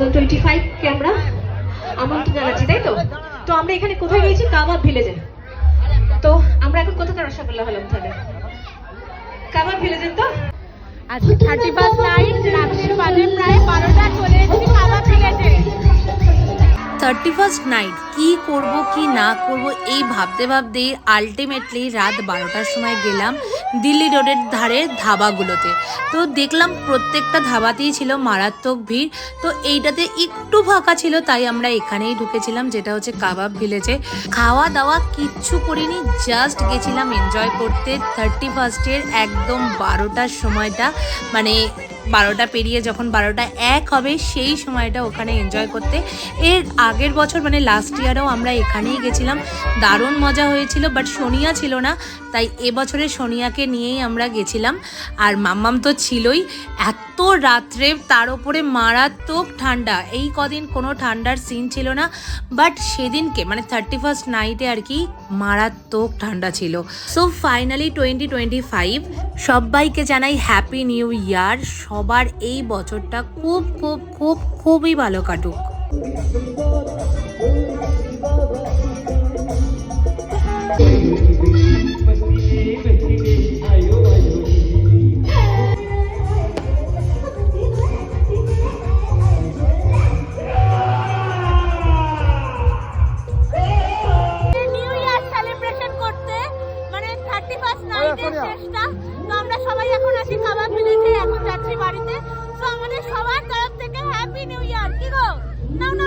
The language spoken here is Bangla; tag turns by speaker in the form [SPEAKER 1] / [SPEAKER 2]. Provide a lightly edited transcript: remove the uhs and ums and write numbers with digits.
[SPEAKER 1] 2025 কে আমরা আমন্ত্রণ জানাচ্ছি, তাই তো? তো আমরা এখানে কোথায় গিয়েছি? কাবাব ভিলেজে। তো আমরা এখন কোথাকার রসগোল্লা হলাম তাহলে? কাবাব ভিলেজের। তো
[SPEAKER 2] আজকে 31st নাইট, রাত্রির বাজে প্রায় 12টা, চলে এসেছি কাবাব ভিলেজে।
[SPEAKER 3] 31st নাইট কি করব কি না করব এই ভাবতে ভাবতেই আলটিমেটলি রাত 12টার সময় গেলাম দিল্লি রোডের ধারে ধাবাগুলোতে। তো দেখলাম প্রত্যেকটা ধাবাতেই ছিল মারাত্মক ভিড়। তো এইটাতে একটু ফাঁকা ছিল, তাই আমরা এখানেই ঢুকেছিলাম, যেটা হচ্ছে কাবাব ভিলেজে। খাওয়া দাওয়া কিচ্ছু করিনি, জাস্ট গেছিলাম এনজয় করতে 31st-এর একদম 12টার সময়টা, মানে 12টা পেরিয়ে যখন 12টা 1 হবে সেই সময়টা ওখানে এনজয় করতে। এর আগের বছর মানে লাস্ট ইয়ারেও আমরা এখানেই গেছিলাম, দারুণ মজা হয়েছিল। বাট সোনিয়া ছিল না, তাই এবছরে সোনিয়াকে নিয়েই আমরা গেছিলাম। আর মাম্মাম তো ছিলই। এত রাত্রে, তার উপরে মারাত্মক ঠান্ডা, এই কদিন কোনো ঠান্ডার সিন ছিল না, বাট সেদিনকে মানে 31st নাইটে আর কি মারাত্মক ঠান্ডা ছিল। সো ফাইনালি 2025 সবাইকে জানাই হ্যাপি নিউ ইয়ার। সবার এই বছরটা খুব খুব খুব খুবই ভালো কাটুক।
[SPEAKER 2] সবাই এখন আছি কাবাব ভিলেজে, এখন যাচ্ছি বাড়িতে। তো আমাদের সবার তরফ থেকে হ্যাপি নিউ ইয়ার। কি গো, নাও না